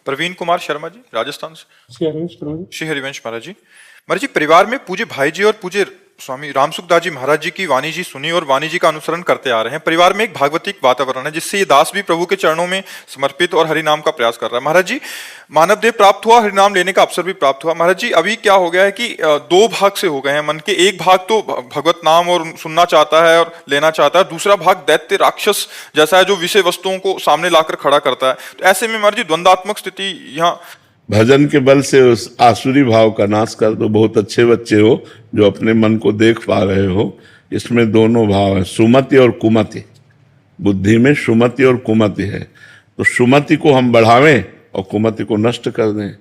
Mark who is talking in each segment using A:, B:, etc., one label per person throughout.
A: प्रवीण कुमार शर्मा जी, राजस्थान से।
B: श्री हरिवंश शर्मा जी।
A: श्री हरिवंश महाराज जी। महाराज जी, परिवार में पूज्य भाई जी और पूज्य स्वामी रामसुखदास जी महाराज जी की वाणी जी सुनी और वाणी जी का अनुसरण करते आ रहे हैं। परिवार में एक भागवतिक वातावरण है, जिससे ये दास भी प्रभु के चरणों में समर्पित और हरिनाम का प्रयास कर रहा है। महाराज जी, मानव देह प्राप्त हुआ, हरिनाम लेने का अवसर भी प्राप्त हुआ। महाराज जी, अभी क्या हो गया है कि दो भाग से हो गए हैं मन के। एक भाग तो भगवत नाम और सुनना चाहता है और लेना चाहता है, दूसरा भाग दैत्य राक्षस जैसा है, जो विषय वस्तुओं को सामने लाकर खड़ा करता है। तो ऐसे में महाराज जी, द्वंद्वात्मक स्थिति यहाँ।
C: भजन के बल से उस आसुरी भाव का नाश कर दो। बहुत अच्छे बच्चे हो जो अपने मन को देख पा रहे हो। इसमें दोनों भाव है, सुमति और कुमति। बुद्धि में सुमति और कुमति है, तो सुमति को हम बढ़ावें और कुमति को नष्ट कर दें।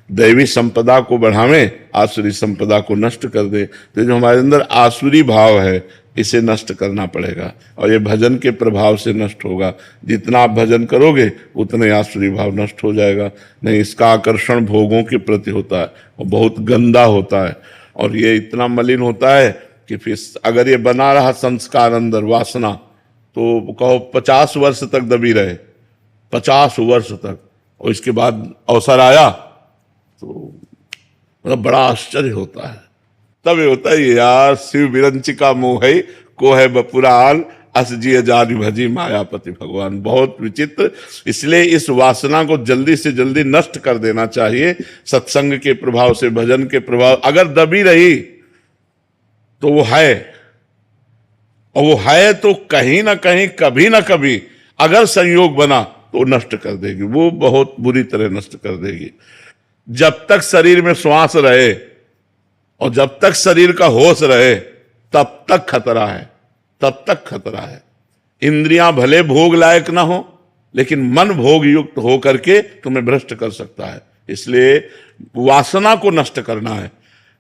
C: दैवी संपदा को बढ़ावें, आसुरी संपदा को नष्ट कर दें। तो जो हमारे अंदर आसुरी भाव है, इसे नष्ट करना पड़ेगा, और ये भजन के प्रभाव से नष्ट होगा। जितना आप भजन करोगे उतने आसुरी भाव नष्ट हो जाएगा। नहीं, इसका आकर्षण भोगों के प्रति होता है और बहुत गंदा होता है, और ये इतना मलिन होता है कि फिर अगर ये बना रहा संस्कार अंदर, वासना, तो कहो 50 वर्ष तक दबी रहे, 50 वर्ष तक, और इसके बाद अवसर आया तो मतलब बड़ा आश्चर्य होता है। तब ये होता है यार, शिव विरंचिका मोहई को है बपुरान, अस जिय जानी भजी मायापति भगवान। बहुत विचित्र। इसलिए इस वासना को जल्दी से जल्दी नष्ट कर देना चाहिए। सत्संग के प्रभाव से, भजन के प्रभाव, अगर दबी रही तो वो है, और वो है तो कहीं ना कहीं, कभी ना कभी अगर संयोग बना तो नष्ट कर देगी। वो बहुत बुरी तरह नष्ट कर देगी। जब तक शरीर में श्वास रहे और जब तक शरीर का होश रहे, तब तक खतरा है, तब तक खतरा है। इंद्रियां भले भोग लायक ना हो, लेकिन मन भोग युक्त हो करके तुम्हें भ्रष्ट कर सकता है। इसलिए वासना को नष्ट करना है।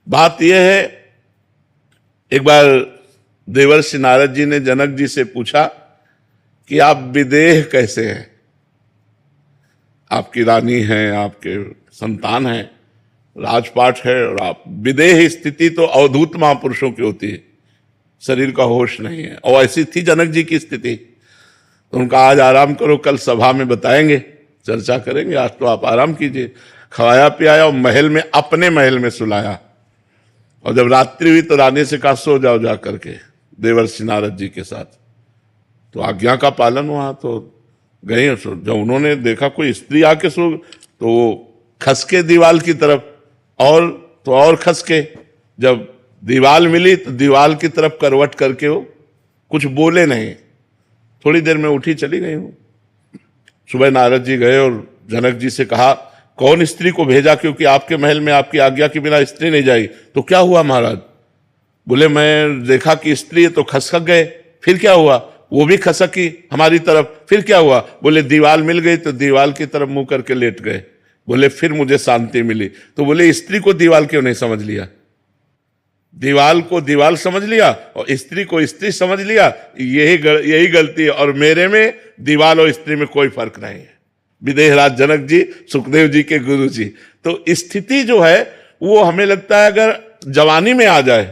C: बात यह है, एक बार देवर्षि नारद जी ने जनक जी से पूछा कि आप विदेह कैसे हैं? आपकी रानी हैं, आपके संतान हैं, राजपाट है, और आप विदेह स्थिति तो अवधूत महापुरुषों की होती है, शरीर का होश नहीं है। और ऐसी थी जनक जी की स्थिति। तो उनका आज आराम करो, कल सभा में बताएंगे, चर्चा करेंगे। आज तो आप आराम कीजिए। खवाया पियाया और महल में, अपने महल में सुलाया, और जब रात्रि हुई तो रानी से कहा सो जाओ जा करके देवर्षि नारद जी के साथ। तो आज्ञा का पालन हुआ, तो गए। जब उन्होंने देखा कोई स्त्री आके सो, तो वो खसके दीवाल की तरफ, और खसके। जब दीवाल मिली तो दीवाल की तरफ करवट करके वो कुछ बोले नहीं। थोड़ी देर में उठी चली गई हूँ। सुबह नारद जी गए और जनक जी से कहा कौन स्त्री को भेजा, क्योंकि आपके महल में आपकी आज्ञा के बिना स्त्री नहीं जाएगी। तो क्या हुआ महाराज? बोले मैं देखा कि स्त्री है तो खसक गए। फिर क्या हुआ? वो भी खसकी हमारी तरफ। फिर क्या हुआ? बोले दीवाल मिल गई तो दीवाल की तरफ मुंह करके लेट गए। बोले फिर मुझे शांति मिली। तो बोले स्त्री को दीवाल क्यों नहीं समझ लिया? दीवाल को दीवाल समझ लिया और स्त्री को स्त्री समझ लिया। यही गलती है, और मेरे में दीवाल और स्त्री में कोई फर्क नहीं है। विदेहराज जनक जी, सुखदेव जी के गुरु जी। तो स्थिति जो है वो हमें लगता है अगर जवानी में आ जाए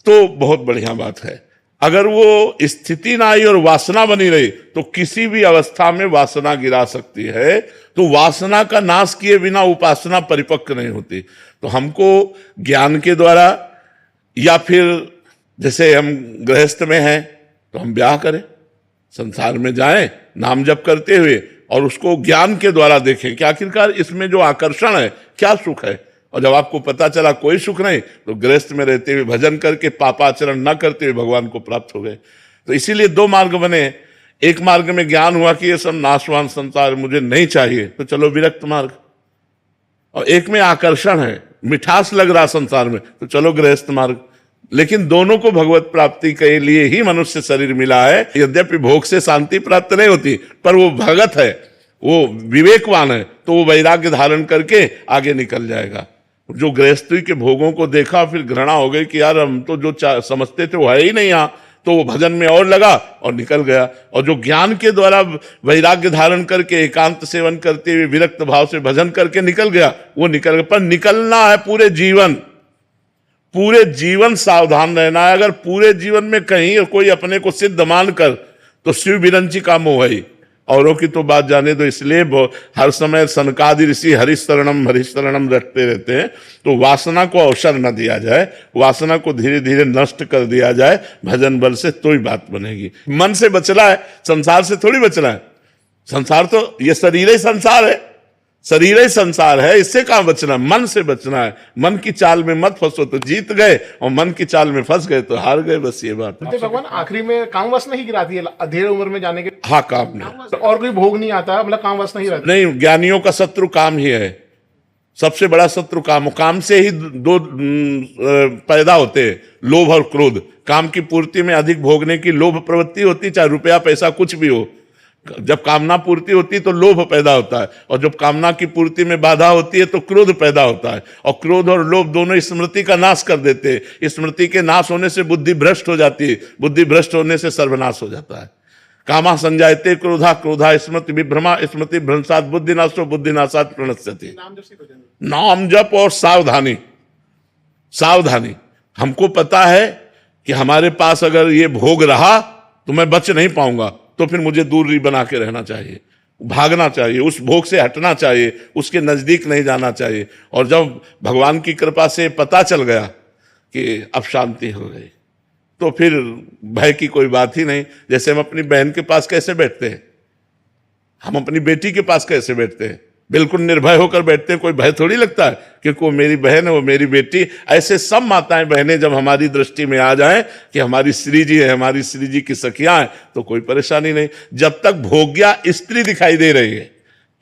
C: तो बहुत बढ़िया बात है। अगर वो स्थिति ना आई और वासना बनी रही तो किसी भी अवस्था में वासना गिरा सकती है। तो वासना का नाश किए बिना उपासना परिपक्व नहीं होती। तो हमको ज्ञान के द्वारा, या फिर जैसे हम गृहस्थ में हैं तो हम ब्याह करें, संसार में जाएं नाम जप करते हुए, और उसको ज्ञान के द्वारा देखें कि आखिरकार इसमें जो आकर्षण है क्या सुख है। और जब आपको पता चला कोई सुख नहीं, तो गृहस्थ में रहते हुए भजन करके पापाचरण न करते हुए भगवान को प्राप्त हो गए। तो इसीलिए दो मार्ग बने। एक मार्ग में ज्ञान हुआ कि ये सब नाशवान संसार मुझे नहीं चाहिए, तो चलो विरक्त मार्ग। और एक में आकर्षण है, मिठास लग रहा संसार में, तो चलो गृहस्थ मार्ग। लेकिन दोनों को भगवत प्राप्ति के लिए ही मनुष्य शरीर मिला है। यद्यपि भोग से शांति प्राप्त नहीं होती, पर वो भगत है, वो विवेकवान है, तो वो वैराग्य धारण करके आगे निकल जाएगा। जो गृहस्थी के भोगों को देखा, फिर घृणा हो गई कि यार हम तो जो समझते थे वो है ही नहीं यहाँ, तो वो भजन में और लगा और निकल गया। और जो ज्ञान के द्वारा वैराग्य धारण करके एकांत सेवन करते हुए विरक्त भाव से भजन करके निकल गया, वो निकल गया। पर निकलना है पूरे जीवन, पूरे जीवन सावधान रहना है। अगर पूरे जीवन में कहीं कोई अपने को सिद्ध मानकर, तो शिव विरंची का मोह है, औरों की तो बात जाने दो, इसलिए हर समय सनकादि ऋषि हरिशरणम रटते रहते हैं। तो वासना को अवसर न दिया जाए, वासना को धीरे धीरे नष्ट कर दिया जाए भजन बल से, तो ही बात बनेगी। मन से बचना है, संसार से थोड़ी बचना है। संसार तो ये शरीर ही संसार है, शरीर ही संसार है, इससे कहां बचना, मन से बचना है। मन की चाल में मत फंसो तो जीत गए, और मन की चाल में फंस गए तो हार गए, बस ये बात।
B: भगवान आखिरी में काम वासना ही गिराती है अधेड़ उम्र में जाने के।
C: हाँ, काम नहीं,
B: और कोई भोग नहीं आता, मतलब काम वासना ही रहती
C: नहीं। ज्ञानियों का शत्रु काम ही है, सबसे बड़ा शत्रु काम। काम से ही दो पैदा होते हैं, लोभ और क्रोध। काम की पूर्ति में अधिक भोगने की लोभ प्रवृत्ति होती, चाहे रुपया पैसा कुछ भी हो। जब कामना पूर्ति होती तो लोभ पैदा होता है, और जब कामना की पूर्ति में बाधा होती है तो क्रोध पैदा होता है। और क्रोध और लोभ दोनों स्मृति का नाश कर देते हैं। स्मृति के नाश होने से बुद्धि भ्रष्ट हो जाती है, बुद्धि भ्रष्ट होने से सर्वनाश हो जाता है। कामा संजायते क्रोधा, क्रोधा स्मृति विभ्रमा, स्मृति भ्रंशात बुद्धिनाशो, बुद्धिनाशात प्रणश्यति। नाम जप और सावधानी, सावधानी। हमको पता है कि हमारे पास अगर ये भोग रहा तो मैं बच नहीं पाऊंगा, तो फिर मुझे दूरी बना के रहना चाहिए, भागना चाहिए, उस भोग से हटना चाहिए, उसके नजदीक नहीं जाना चाहिए। और जब भगवान की कृपा से पता चल गया कि अब शांति हो गई, तो फिर भय की कोई बात ही नहीं। जैसे हम अपनी बहन के पास कैसे बैठते हैं, हम अपनी बेटी के पास कैसे बैठते हैं, बिल्कुल निर्भय होकर बैठते हैं, कोई भय थोड़ी लगता है, क्योंकि वो मेरी बहन है, वो मेरी बेटी। ऐसे सब माताएं बहनें जब हमारी दृष्टि में आ जाएं कि हमारी श्री जी है, हमारी श्री जी की सखियां हैं, तो कोई परेशानी नहीं। जब तक भोग्या स्त्री दिखाई दे रही है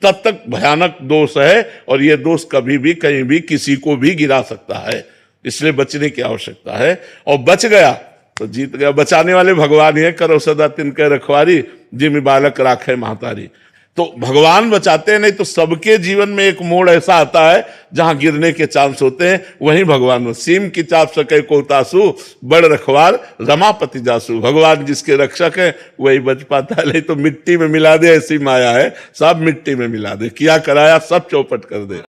C: तब तक भयानक दोष है, और ये दोष कभी भी कहीं भी किसी को भी गिरा सकता है। इसलिए बचने की आवश्यकता है, और बच गया तो जीत गया। बचाने वाले भगवान ही है, करो सदा तिनके रखवारी, जिम बालक राखे महतारी। तो भगवान बचाते हैं, नहीं तो सबके जीवन में एक मोड़ ऐसा आता है जहां गिरने के चांस होते हैं, वहीं भगवान। सीम की चाप सके को तासु, बड़ रखवार रमापति जासु। भगवान जिसके रक्षक है वही बच पाता है, नहीं तो मिट्टी में मिला दे, ऐसी माया है, सब मिट्टी में मिला दे, किया कराया सब चौपट कर दे।